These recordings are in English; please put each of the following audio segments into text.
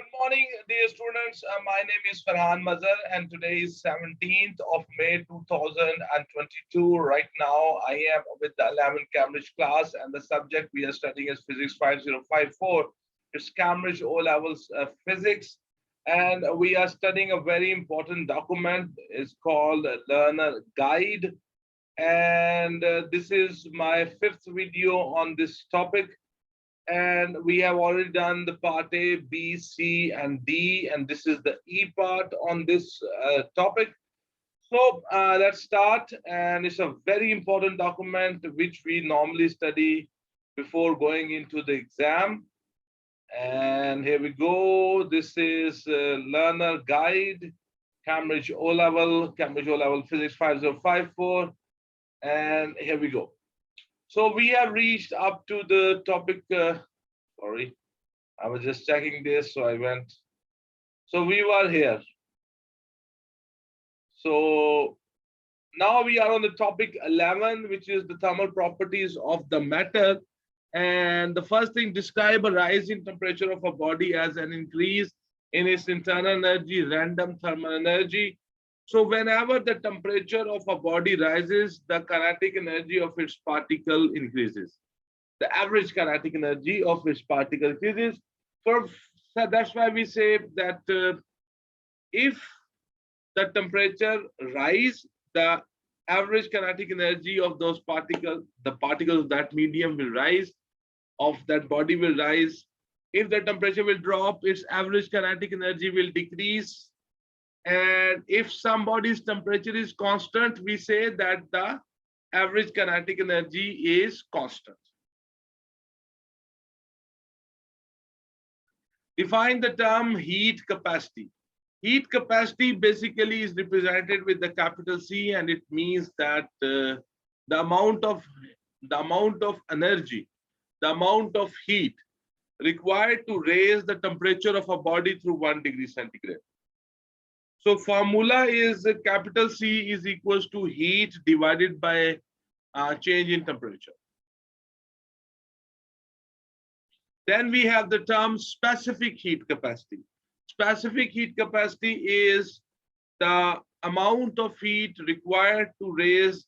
Good morning, dear students. My name is Ferhan Mazher, and today is 17th of May 2022. Right now, I am with the 11th Cambridge class, and the subject we are studying is Physics 5054. It's Cambridge O levels physics, and we are studying a very important document. It's called Learner Guide, and this is my fifth video on this topic. And we have already done the part A, B, C, and D, and this is the E part on this topic. So let's start, and it's a very important document which we normally study before going into the exam. And here we go. This is Learner Guide, Cambridge O-Level Physics 5054, and here we go. So we have reached up to the topic, sorry, I was just checking this, so I went. So we were here. So now we are on the topic 11, which is the thermal properties of the matter. And the first thing, describe a rise in temperature of a body as an increase in its internal energy, random thermal energy. So whenever the temperature of a body rises, the kinetic energy of its particle increases. The average kinetic energy of its particle increases. So that's why we say that if the temperature rise, the average kinetic energy of those particles, the particles of that medium will rise, of that body will rise. If the temperature will drop, its average kinetic energy will decrease. And if somebody's temperature is constant, we say that the average kinetic energy is constant. Define the term heat capacity. Heat capacity basically is represented with the capital C, and it means that the amount of energy, the amount of heat required to raise the temperature of a body through 1 degree centigrade. So formula is capital C is equals to heat divided by change in temperature. Then we have the term specific heat capacity. Specific heat capacity is the amount of heat required to raise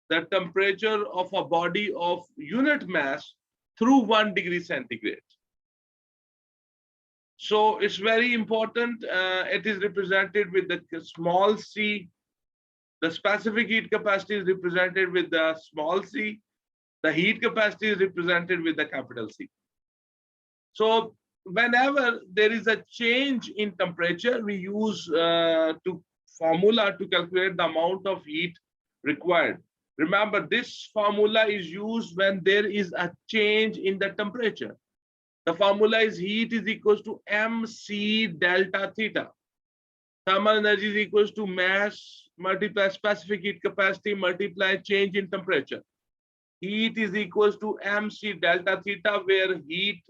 the temperature of a body of unit mass through 1 degree centigrade. So it's very important. It is represented with the small c. The specific heat capacity is represented with the small c. The heat capacity is represented with the capital C. So whenever there is a change in temperature, we use formula to calculate the amount of heat required. Remember, this formula is used when there is a change in the temperature. The formula is heat is equals to mc delta theta. Thermal energy is equals to mass multiply specific heat capacity multiply change in temperature. Heat is equals to mc delta theta, where heat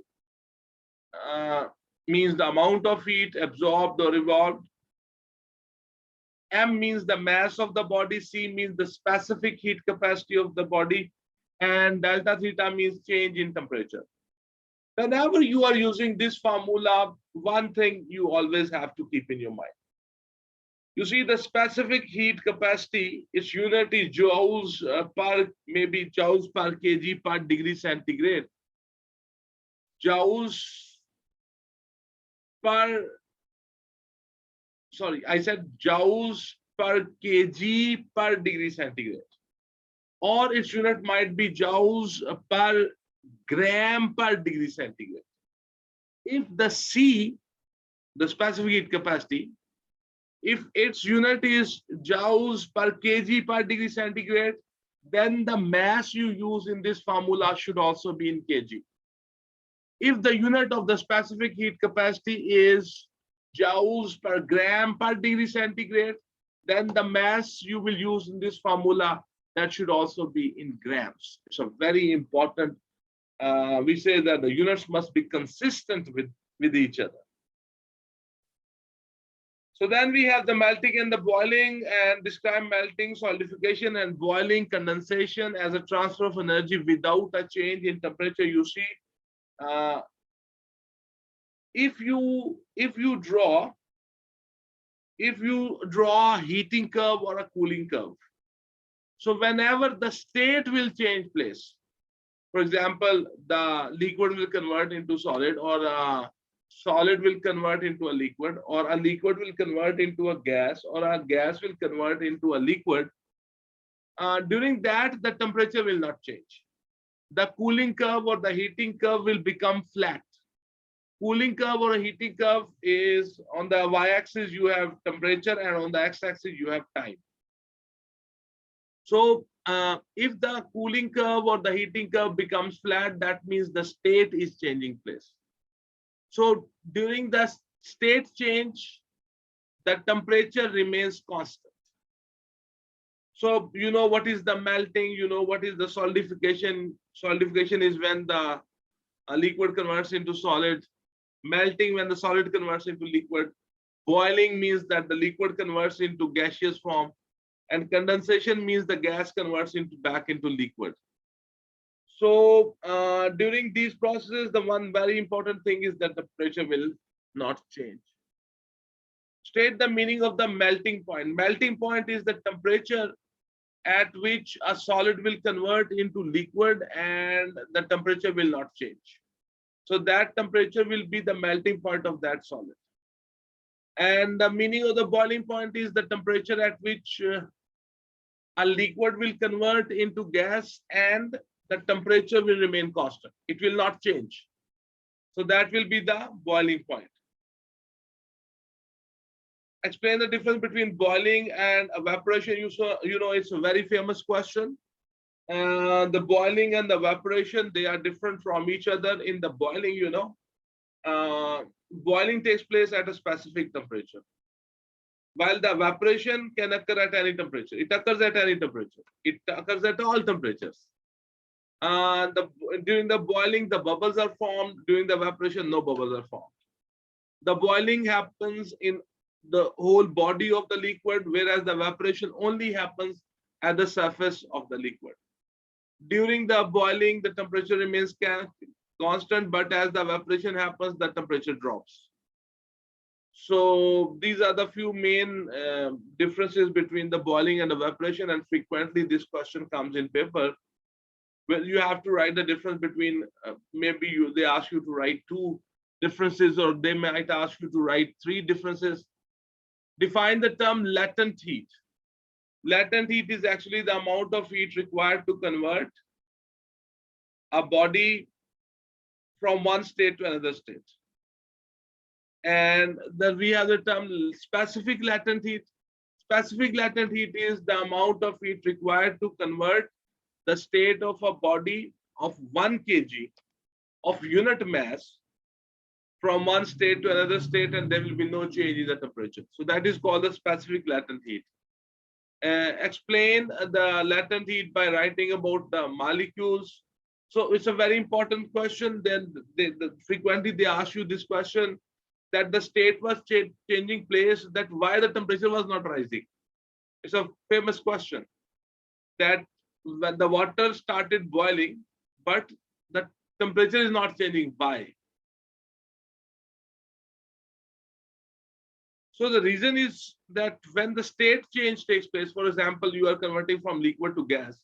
means the amount of heat absorbed or evolved. M means the mass of the body, C means the specific heat capacity of the body, and delta theta means change in temperature. Whenever you are using this formula, one thing you always have to keep in your mind. You see, the specific heat capacity, its unit is joules per, maybe joules per kg per degree centigrade. Joules per, sorry, I said joules per kg per degree centigrade. Or its unit might be joules per gram per degree centigrade. If the C, the specific heat capacity, if its unit is joules per kg per degree centigrade, then the mass you use in this formula should also be in kg. If the unit of the specific heat capacity is joules per gram per degree centigrade, then the mass you will use in this formula, that should also be in grams. It's a very important. We say that the units must be consistent with each other. So then we have the melting and the boiling, and describe melting, solidification, and boiling, condensation as a transfer of energy without a change in temperature. You see, if you draw a heating curve or a cooling curve, so whenever the state will change place, for example, the liquid will convert into solid, or a solid will convert into a liquid, or a liquid will convert into a gas, or a gas will convert into a liquid, during that the temperature will not change. The cooling curve or the heating curve will become flat. Cooling curve or a heating curve is on the y-axis you have temperature, and on the x-axis you have time. So if the cooling curve or the heating curve becomes flat, that means the state is changing place. So during the state change, the temperature remains constant. So you know what is the melting, you know what is the solidification. Solidification is when the liquid converts into solid. Melting, when the solid converts into liquid. Boiling means that the liquid converts into gaseous form. And condensation means the gas converts back into liquid. So during these processes, the one very important thing is that the pressure will not change. State the meaning of the melting point. Melting point is the temperature at which a solid will convert into liquid and the temperature will not change. So that temperature will be the melting point of that solid. And the meaning of the boiling point is the temperature at which a liquid will convert into gas and the temperature will remain constant. It will not change. So that will be the boiling point. Explain the difference between boiling and evaporation. You know, it's a very famous question. The boiling and the evaporation, they are different from each other. In the boiling, you know, boiling takes place at a specific temperature, while the evaporation can occur at any temperature. It occurs at any temperature. It occurs at all temperatures. During the boiling, the bubbles are formed. During the evaporation, no bubbles are formed. The boiling happens in the whole body of the liquid, whereas the evaporation only happens at the surface of the liquid. During the boiling, the temperature remains constant, but as the evaporation happens, the temperature drops. So these are the few main differences between the boiling and evaporation, and frequently this question comes in paper. Well, you have to write the difference between, they ask you to write 2 differences, or they might ask you to write 3 differences. Define the term latent heat. Latent heat is actually the amount of heat required to convert a body from one state to another state. And then we have the term specific latent heat. Specific latent heat is the amount of heat required to convert the state of a body of 1 kg of unit mass from one state to another state, and there will be no change in the temperature. So that is called the specific latent heat. Explain the latent heat by writing about the molecules. So it's a very important question. Then frequently they ask you this question, that the state was changing place, that why the temperature was not rising. It's a famous question, that when the water started boiling, but the temperature is not changing, why? So the reason is that when the state change takes place, for example, you are converting from liquid to gas,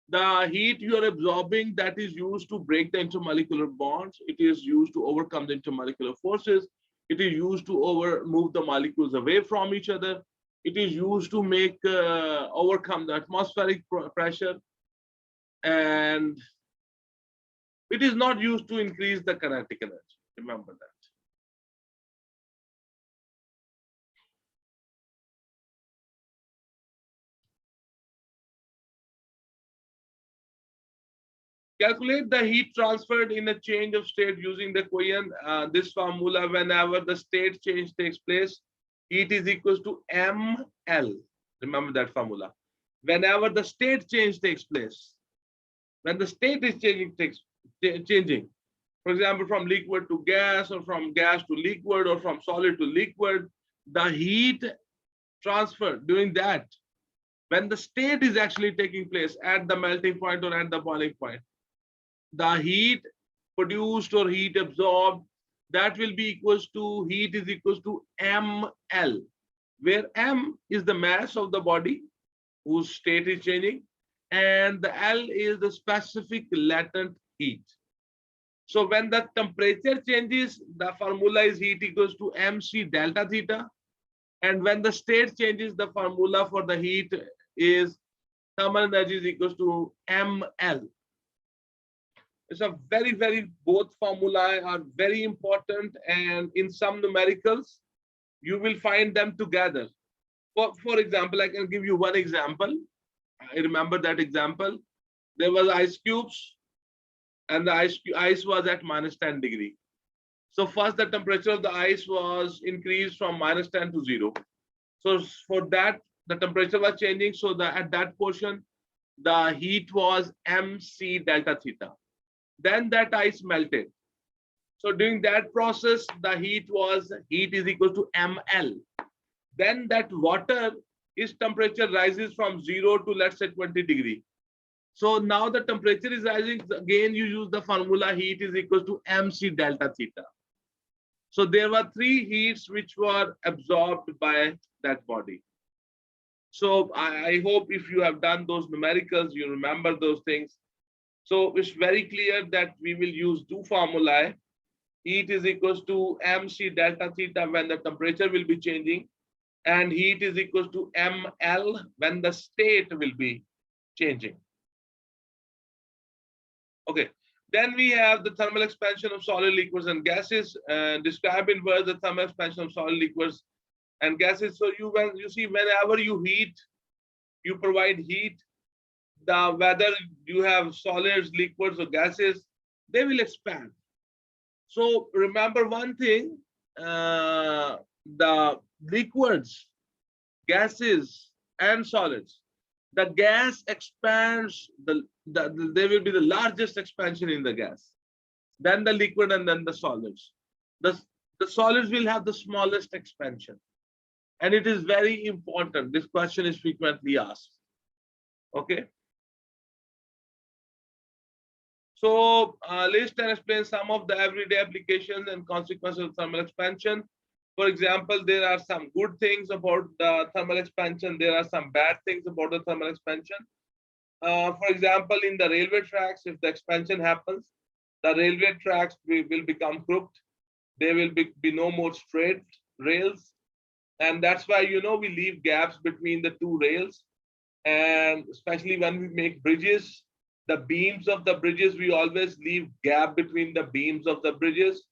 the heat you are absorbing, that is used to break the intermolecular bonds. It is used to overcome the intermolecular forces. It is used to move the molecules away from each other. It is used to make overcome the atmospheric pressure, and it is not used to increase the kinetic energy. Remember that. Calculate the heat transferred in a change of state using the equation. This formula, whenever the state change takes place, heat is equals to ml. Remember that formula. Whenever the state change takes place, when the state is changing, for example, from liquid to gas, or from gas to liquid, or from solid to liquid, the heat transfer during that, when the state is actually taking place at the melting point or at the boiling point, the heat produced or heat absorbed that will be equals to heat is equals to ml, where m is the mass of the body whose state is changing, and the L is the specific latent heat. So when the temperature changes, the formula is heat equals to mc delta theta. And when the state changes, the formula for the heat is thermal energy is equals to ml. It's a very, both formulae are very important, and in some numericals, you will find them together. For example, I can give you one example. I remember that example. There was ice cubes, and the ice was at minus 10 degree. So first the temperature of the ice was increased from minus 10 to 0. So for that, the temperature was changing. So at that portion, the heat was mc delta theta. Then that ice melted. So during that process, the heat is equal to ml. Then that water, its temperature rises from 0 to, let's say, 20 degree. So now the temperature is rising. Again, you use the formula heat is equal to mc delta theta. So there were three heats which were absorbed by that body. So I hope if you have done those numericals, you remember those things. So it's very clear that we will use two formulae. Heat is equals to mc delta theta when the temperature will be changing, and heat is equals to ml when the state will be changing. Okay. Then we have the thermal expansion of solid liquids and gases. Describe in words the thermal expansion of solid liquids and gases. So you see, whenever you heat, you provide heat. Whether you have solids, liquids, or gases, they will expand. So remember one thing: the liquids, gases, and solids. The gas expands, there will be the largest expansion in the gas, then the liquid, and then the solids. The solids will have the smallest expansion. And it is very important. This question is frequently asked. Okay. So list and explain some of the everyday applications and consequences of thermal expansion. For example, there are some good things about the thermal expansion. There are some bad things about the thermal expansion. For example, in the railway tracks, if the expansion happens, the railway tracks will become crooked. There will be no more straight rails. And that's why, we leave gaps between the two rails. And especially when we make bridges, the beams of the bridges, we always leave gap between the beams of the bridges,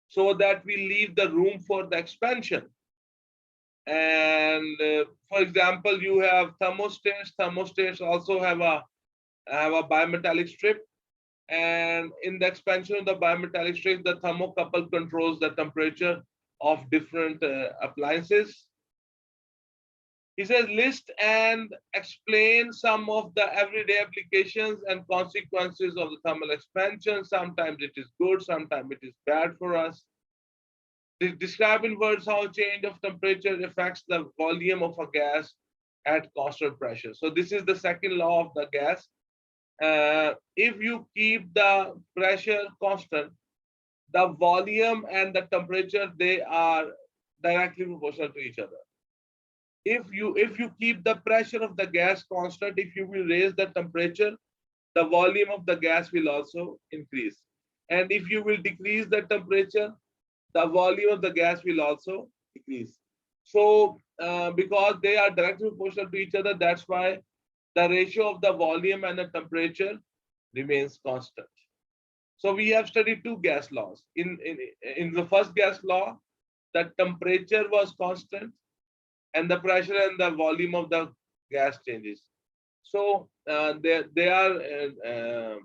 so that we leave the room for the expansion. And for example, you have thermostats. Thermostats also have a bimetallic strip, and in the expansion of the bimetallic strip, the thermocouple controls the temperature of different appliances. He says list and explain some of the everyday applications and consequences of the thermal expansion. Sometimes it is good, sometimes it is bad for us. Describe in words how change of temperature affects the volume of a gas at constant pressure. So this is the second law of the gas. If you keep the pressure constant, the volume and the temperature, they are directly proportional to each other. If you keep the pressure of the gas constant, if you will raise the temperature, the volume of the gas will also increase. And if you will decrease the temperature, the volume of the gas will also decrease. So because they are directly proportional to each other, that's why the ratio of the volume and the temperature remains constant. So we have studied two gas laws. In the first gas law, the temperature was constant, and the pressure and the volume of the gas changes. So they are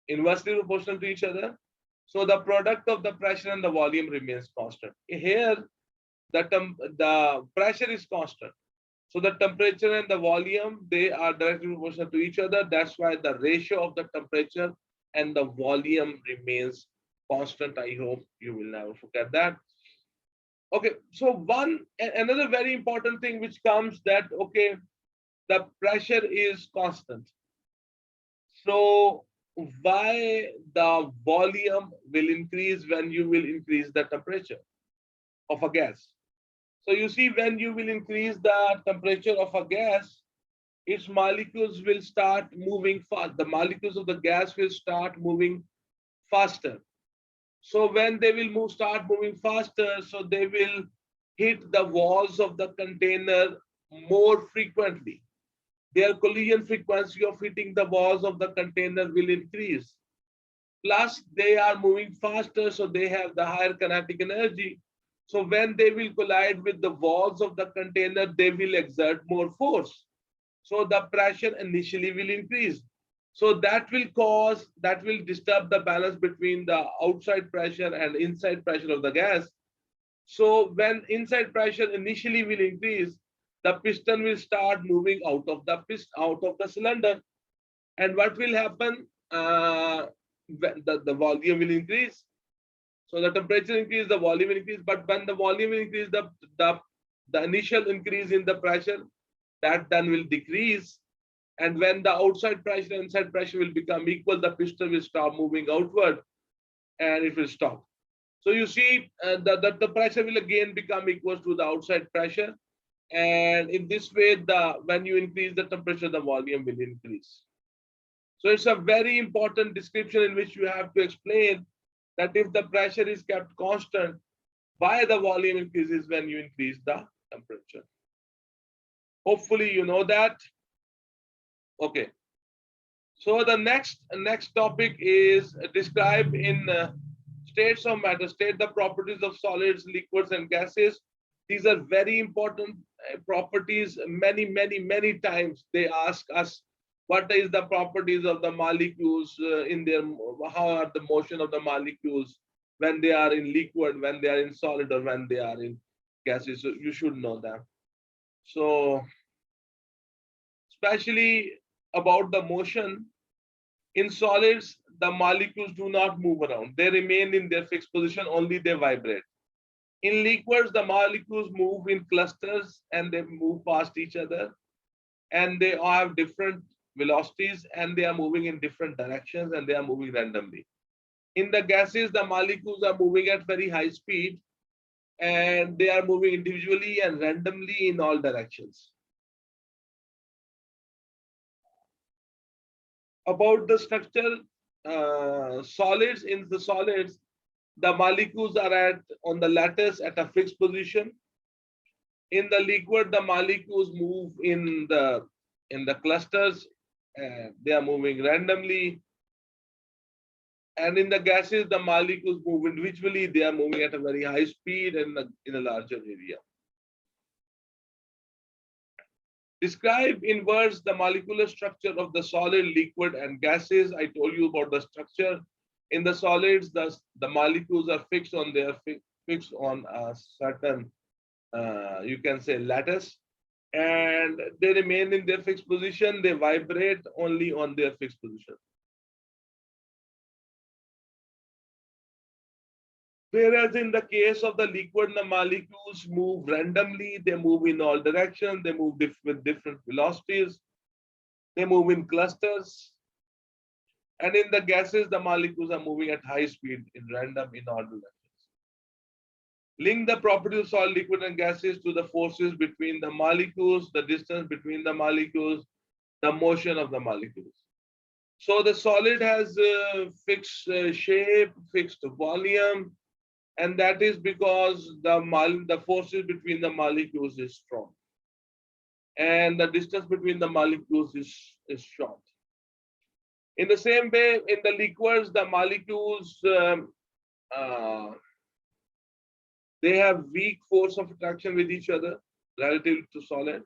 inversely proportional to each other. So the product of the pressure and the volume remains constant. Here, the pressure is constant. So the temperature and the volume, they are directly proportional to each other. That's why the ratio of the temperature and the volume remains constant. I hope you will never forget that. Okay, so another very important thing which comes that, okay, the pressure is constant. So why the volume will increase when you will increase the temperature of a gas. So you see, when you will increase the temperature of a gas, its molecules will start moving fast. The molecules of the gas will start moving faster. So when they will start moving faster, so they will hit the walls of the container more frequently. Their collision frequency of hitting the walls of the container will increase. Plus, they are moving faster, so they have the higher kinetic energy. So when they will collide with the walls of the container, they will exert more force. So the pressure initially will increase. So that will disturb the balance between the outside pressure and inside pressure of the gas. So when inside pressure initially will increase, the piston will start moving out of the cylinder. And what will happen? The volume will increase. So the temperature increase, the volume will increase. But when the volume will increase, the initial increase in the pressure, that then will decrease. And when the outside pressure and inside pressure will become equal, the piston will start moving outward and it will stop. So you see that the pressure will again become equal to the outside pressure. And in this way, when you increase the temperature, the volume will increase. So it's a very important description in which you have to explain that if the pressure is kept constant, why the volume increases when you increase the temperature. Hopefully you know that. Okay. So the next topic is describe in states of matter, state the properties of solids, liquids, and gases. These are very important properties. Many times they ask us what is the properties of the molecules in their, how are the motion of the molecules when they are in liquid, when they are in solid, or when they are in gases. So you should know that. So especially about the motion, in solids, the molecules do not move around. They remain in their fixed position, only they vibrate. In liquids, the molecules move in clusters and they move past each other, and they all have different velocities, and they are moving in different directions, and they are moving randomly. In the gases, the molecules are moving at very high speed, and they are moving individually and randomly in all directions. About the structure, solids, in the solids, the molecules are on the lattice at a fixed position. In the liquid, the molecules move in the clusters. They are moving randomly. And in the gases, the molecules move individually. They are moving at a very high speed and in a larger area. Describe in words the molecular structure of the solid, liquid, and gases. I told you about the structure. In the solids, the molecules are fixed on a certain, you can say, lattice, and they remain in their fixed position. They vibrate only on their fixed position. Whereas in the case of the liquid, the molecules move randomly. They move in all directions. They move with different velocities. They move in clusters. And in the gases, the molecules are moving at high speed in random in all directions. Link the properties of solid, liquid, and gases to the forces between the molecules, the distance between the molecules, the motion of the molecules. So the solid has fixed shape, fixed volume, and that is because the forces between the molecules is strong, and the distance between the molecules is short. In the same way, in the liquids, the molecules they have weak force of attraction with each other relative to solid,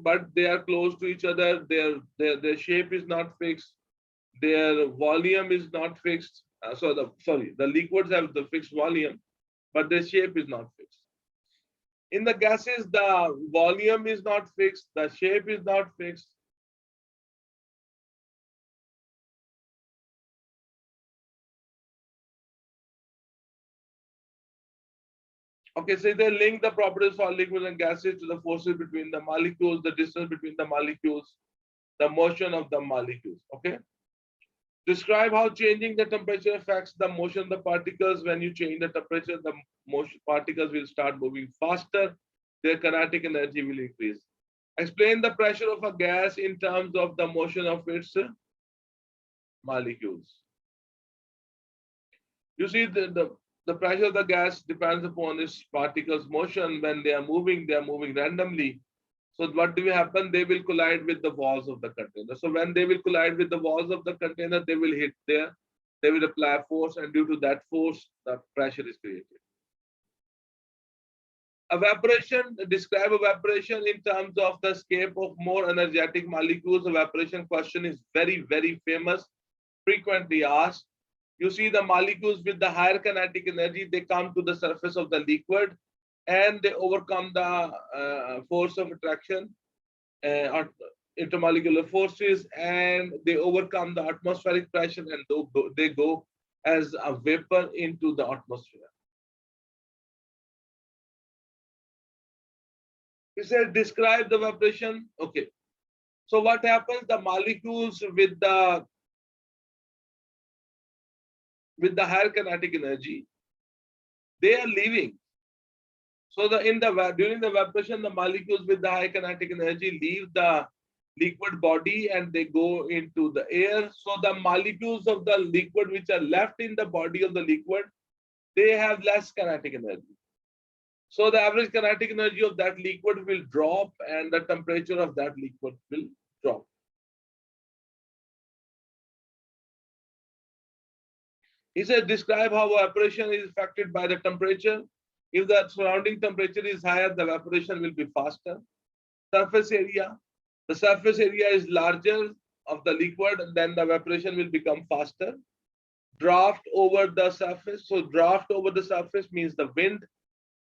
but they are close to each other. Their shape is not fixed. Their volume is not fixed. The liquids have the fixed volume, but their shape is not fixed. In the gases, the volume is not fixed. The shape is not fixed. Okay, so they link the properties of liquids and gases to the forces between the molecules, the distance between the molecules, the motion of the molecules. Okay. Describe how changing the temperature affects the motion of the particles. When you change the temperature, the motion particles will start moving faster. Their kinetic energy will increase. Explain the pressure of a gas in terms of the motion of its molecules. You see, the pressure of the gas depends upon its particles' motion. When they are moving randomly. So what will happen? They will collide with the walls of the container. So when they will collide with the walls of the container, they will hit there. They will apply force, and due to that force, the pressure is created. Evaporation, describe evaporation in terms of the escape of more energetic molecules. Evaporation question is very, very famous, frequently asked. You see the molecules with the higher kinetic energy, they come to the surface of the liquid and they overcome the force of attraction or intermolecular forces, and they overcome the atmospheric pressure, and they go as a vapor into the atmosphere. We said describe the evaporation. Okay. So what happens? The molecules with the higher kinetic energy, they are leaving. So during the evaporation, the molecules with the high kinetic energy leave the liquid body and they go into the air. So the molecules of the liquid which are left in the body of the liquid, they have less kinetic energy. So the average kinetic energy of that liquid will drop and the temperature of that liquid will drop. He said, describe how evaporation is affected by the temperature. If the surrounding temperature is higher, the evaporation will be faster. Surface area. The surface area is larger of the liquid, and then the evaporation will become faster. Draft over the surface. So draft over the surface means the wind.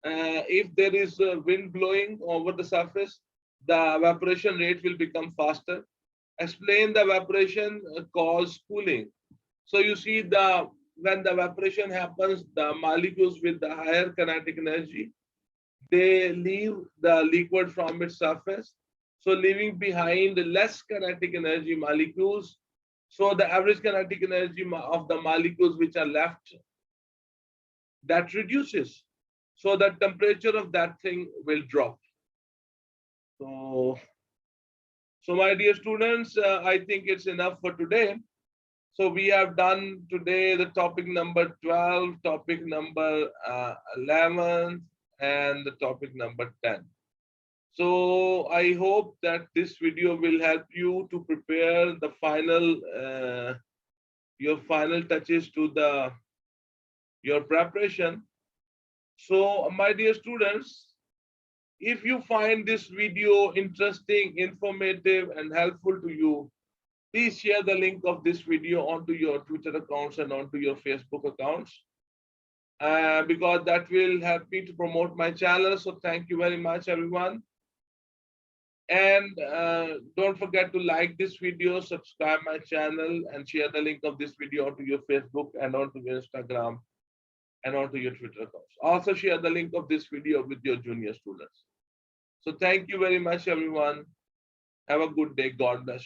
If there is a wind blowing over the surface, the evaporation rate will become faster. Explain the evaporation cause cooling. So you see when the evaporation happens, the molecules with the higher kinetic energy, they leave the liquid from its surface. So leaving behind less kinetic energy molecules. So the average kinetic energy of the molecules which are left, that reduces. So the temperature of that thing will drop. So my dear students, I think it's enough for today. So we have done today the topic number 12, topic number 11, and the topic number 10. So I hope that this video will help you to prepare the final, your final touches to your preparation. So my dear students, if you find this video interesting, informative, and helpful to you, please share the link of this video onto your Twitter accounts and onto your Facebook accounts, because that will help me to promote my channel. So thank you very much, everyone. And don't forget to like this video, subscribe my channel, and share the link of this video onto your Facebook and onto your Instagram and onto your Twitter accounts. Also share the link of this video with your junior students. So thank you very much, everyone. Have a good day. God bless.